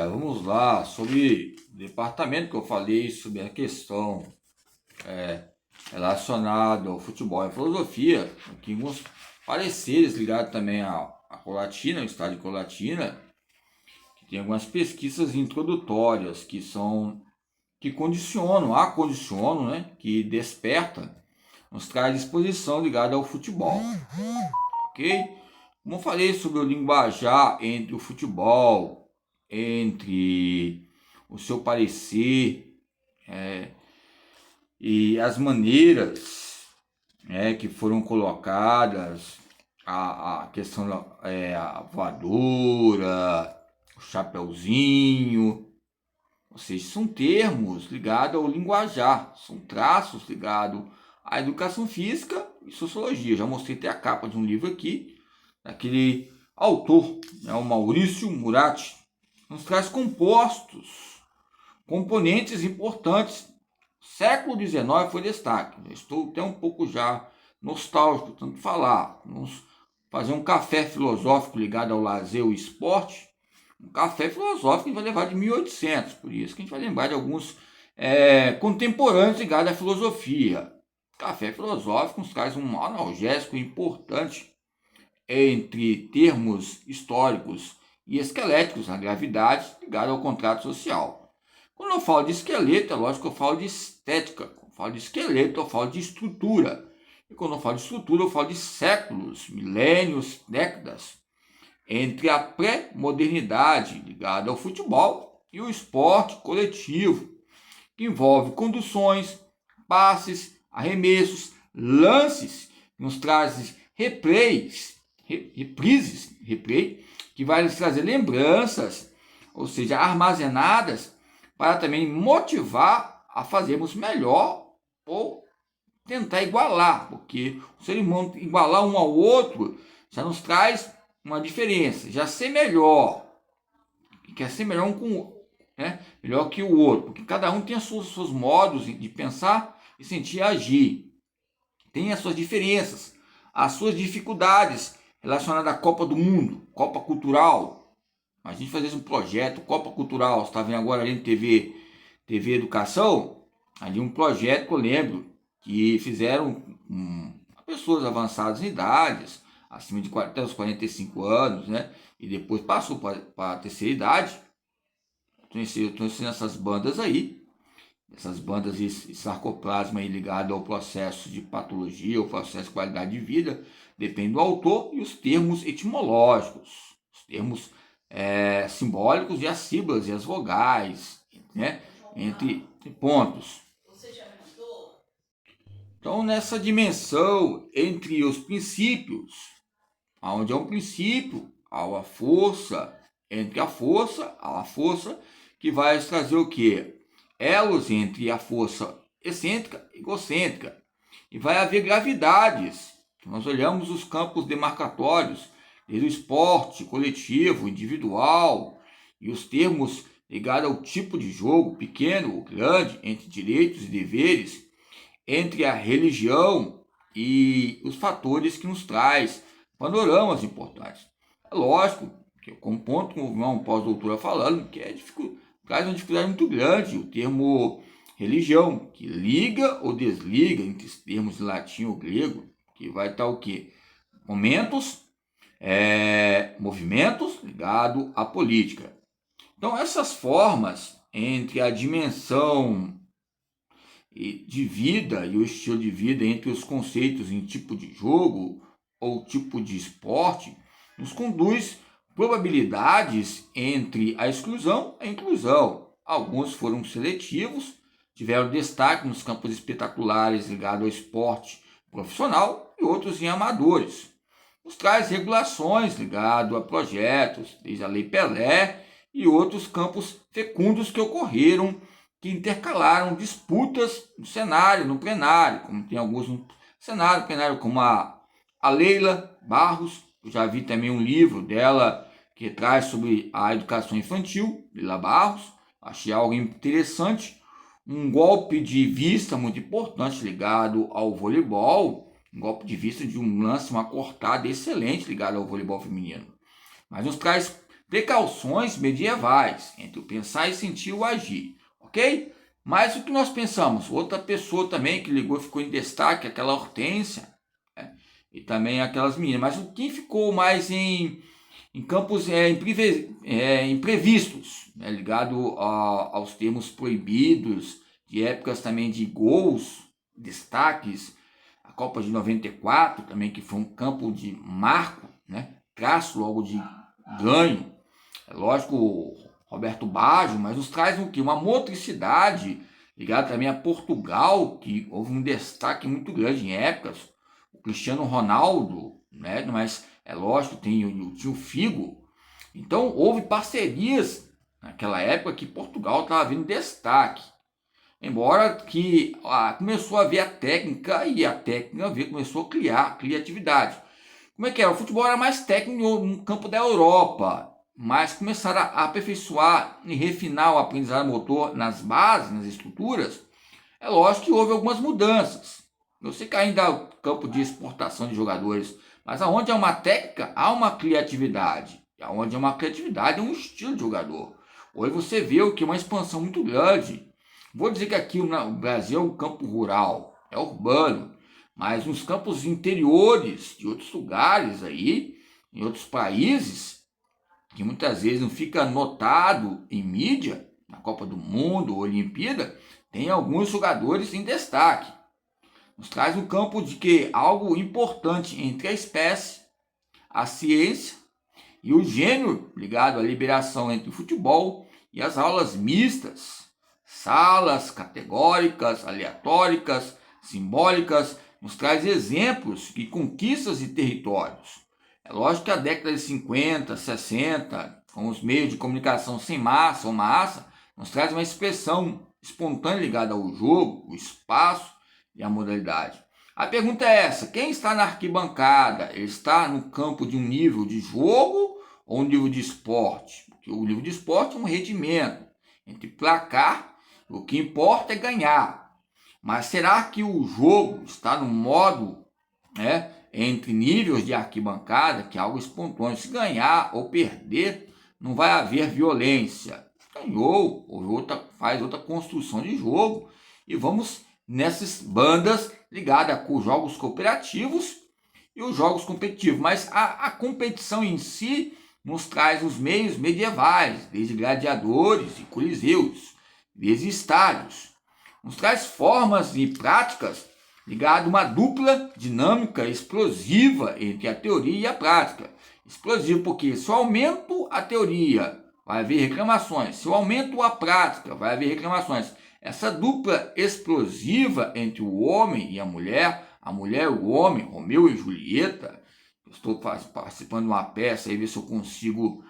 Vamos lá, sobre o departamento que eu falei sobre a questão relacionada ao futebol e à filosofia, aqui alguns pareceres ligados também à Colatina, ao estado de Colatina, que tem algumas pesquisas introdutórias que acondicionam, né, que desperta, nos traz disposição ligada ao futebol, ok? Como eu falei sobre o linguajar entre o futebol, entre o seu parecer e as maneiras que foram colocadas, a questão a voadora, o chapeuzinho, ou seja, são termos ligados ao linguajar, são traços ligados à educação física e sociologia. Já mostrei até a capa de um livro aqui, daquele autor, né, o Maurício Muratti, nos traz componentes importantes. Século XIX foi destaque. Estou até um pouco já nostálgico, tanto falar. Vamos fazer um café filosófico ligado ao lazer e esporte. Um café filosófico que a gente vai levar de 1800, por isso que a gente vai lembrar de alguns contemporâneos ligados à filosofia. Café filosófico nos traz um analgésico importante entre termos históricos e esqueléticos, a gravidade ligada ao contrato social. Quando eu falo de esqueleto, é lógico que eu falo de estética. Quando eu falo de esqueleto, eu falo de estrutura. E quando eu falo de estrutura, eu falo de séculos, milênios, décadas, entre a pré-modernidade ligada ao futebol e o esporte coletivo, que envolve conduções, passes, arremessos, lances, que nos traz replay, que vai nos trazer lembranças, ou seja, armazenadas, para também motivar a fazermos melhor ou tentar igualar, porque o ser humano igualar um ao outro já nos traz uma diferença, já ser melhor, quer ser melhor um com melhor que o outro, porque cada um tem os seus modos de pensar e sentir e agir, tem as suas diferenças, as suas dificuldades relacionadas à Copa do Mundo, Copa Cultural. A gente faz um projeto, Copa Cultural, você está vendo agora ali no TV Educação, ali um projeto que eu lembro que fizeram com pessoas avançadas em idades, acima de até os 45 anos, né? E depois passou para a terceira idade. Estou ensinando essas bandas aí, essas bandas de sarcoplasma aí ligado ao processo de patologia, ao processo de qualidade de vida, depende do autor e os termos etimológicos, os termos simbólicos e as sílabas e as vogais, né, entre pontos. Então, nessa dimensão entre os princípios, onde é um princípio, há a força, entre a força, que vai trazer o quê? Elos entre a força excêntrica e egocêntrica. E vai haver gravidades. Nós olhamos os campos demarcatórios, desde o esporte coletivo, individual, e os termos ligados ao tipo de jogo, pequeno ou grande, entre direitos e deveres, entre a religião e os fatores que nos traz panoramas importantes. É lógico que, como ponto, como o irmão pós-doutora falando, que traz uma dificuldade muito grande o termo religião, que liga ou desliga entre os termos de latim ou grego, que vai estar o quê? Movimentos ligados à política. Então, essas formas entre a dimensão de vida e o estilo de vida, entre os conceitos em tipo de jogo ou tipo de esporte, nos conduz probabilidades entre a exclusão e a inclusão. Alguns foram seletivos, tiveram destaque nos campos espetaculares ligados ao esporte profissional e outros em amadores. Nos traz regulações ligadas a projetos, desde a Lei Pelé e outros campos fecundos que ocorreram, que intercalaram disputas no cenário, no plenário, como tem alguns no cenário, plenário, como a Leila Barros. Eu já vi também um livro dela que traz sobre a educação infantil, Leila Barros, achei algo interessante. Um golpe de vista muito importante ligado ao voleibol, um golpe de vista de um lance, uma cortada excelente ligado ao voleibol feminino. Mas nos traz precauções medievais entre o pensar e sentir e o agir, ok? Mas o que nós pensamos? Outra pessoa também que ligou ficou em destaque, aquela Hortência, né? E também aquelas meninas. Mas o que ficou mais em campos imprevistos, né? Ligado aos termos proibidos, de épocas também de gols, destaques, a Copa de 94 também, que foi um campo de marco, né? Traço logo de ganho. É lógico, Roberto Baggio, mas nos traz o quê? Uma motricidade ligada também a Portugal, que houve um destaque muito grande em épocas. O Cristiano Ronaldo, né? Mas é lógico, tem o Figo. Então houve parcerias naquela época que Portugal estava vindo destaque. Embora que começou a ver a técnica e a técnica começou a criar criatividade. Como é que era? O futebol era mais técnico no campo da Europa, mas começaram a aperfeiçoar e refinar o aprendizado motor nas bases, nas estruturas. É lógico que houve algumas mudanças. Eu sei que ainda há o campo de exportação de jogadores, mas aonde há uma técnica, há uma criatividade. E aonde há uma criatividade, é um estilo de jogador. Hoje você vê o que é uma expansão muito grande. Vou dizer que aqui no Brasil é um campo rural, é urbano, mas nos campos interiores de outros lugares aí, em outros países, que muitas vezes não fica notado em mídia, na Copa do Mundo, Olimpíada, tem alguns jogadores em destaque. Nos traz um campo de que algo importante entre a espécie, a ciência e o gênero ligado à liberação entre o futebol e as aulas mistas, salas categóricas, aleatórias, simbólicas, nos traz exemplos de conquistas de territórios. É lógico que a década de 50, 60, com os meios de comunicação sem massa ou massa, nos traz uma expressão espontânea ligada ao jogo, o espaço e a modalidade. A pergunta é essa: quem está na arquibancada? Ele está no campo de um nível de jogo ou um nível de esporte? Porque o nível de esporte é um rendimento entre placar, o que importa é ganhar. Mas será que o jogo está no modo, né, entre níveis de arquibancada, que é algo espontâneo? Se ganhar ou perder, não vai haver violência. Ganhou, faz outra construção de jogo e vamos nessas bandas ligadas com os jogos cooperativos e os jogos competitivos. Mas a competição em si nos traz os meios medievais, desde gladiadores e coliseus, desde estádios. Nos traz formas e práticas ligadas a uma dupla dinâmica explosiva entre a teoria e a prática. Explosivo porque se eu aumento a teoria, vai haver reclamações. Se eu aumento a prática, vai haver reclamações. Essa dupla explosiva entre o homem e a mulher e o homem, Romeu e Julieta. Eu estou participando de uma peça aí, ver se eu consigo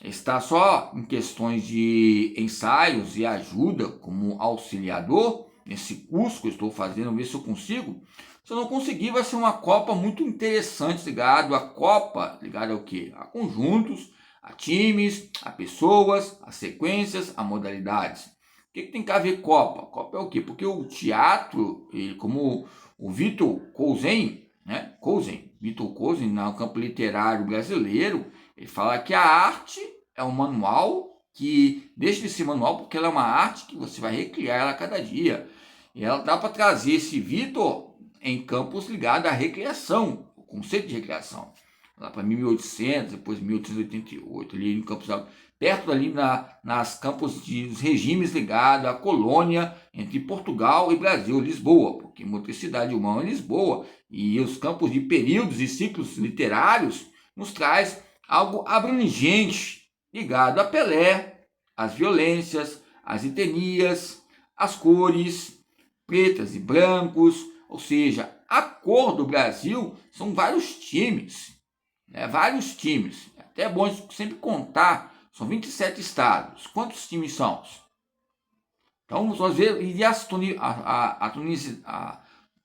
estar só em questões de ensaios e ajuda como auxiliador nesse curso que eu estou fazendo, ver se eu consigo. Se eu não conseguir, vai ser uma Copa muito interessante, ligado à Copa, ligado ao quê? A conjuntos, a times, a pessoas, a sequências, a modalidades. O que tem que haver Copa? Copa é o quê? Porque o teatro, como o Vitor Cousin, né? Vitor Cousin, no campo literário brasileiro, ele fala que a arte é um manual que deixa de ser manual porque ela é uma arte que você vai recriar ela a cada dia. E ela dá para trazer esse Vitor em campos ligados à recreação, o conceito de recreação. Lá para 1800, depois 1888, ali em Campos perto ali nas campos dos regimes ligados à colônia entre Portugal e Brasil, Lisboa, porque motricidade humana é Lisboa, e os campos de períodos e ciclos literários nos traz algo abrangente, ligado a Pelé, às violências, às etnias, às cores, pretas e brancos, ou seja, a cor do Brasil são vários times, né? Vários times. É até bom sempre contar, são 27 estados. Quantos times são? Então, vamos ver, e a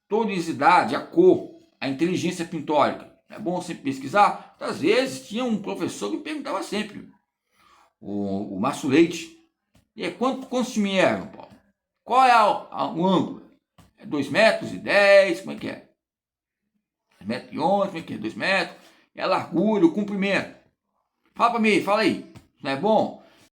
tonicidade, a cor, a inteligência pintórica. É bom sempre pesquisar. Às vezes tinha um professor que perguntava sempre, o Márcio Leite, e aí, quantos times eram, Paulo? Qual é o ângulo? É 2,10 metros, como é que é? 2,11 metros, como é que é? 2 metros. É a largura, o comprimento. Fala para mim, fala aí. não é bom?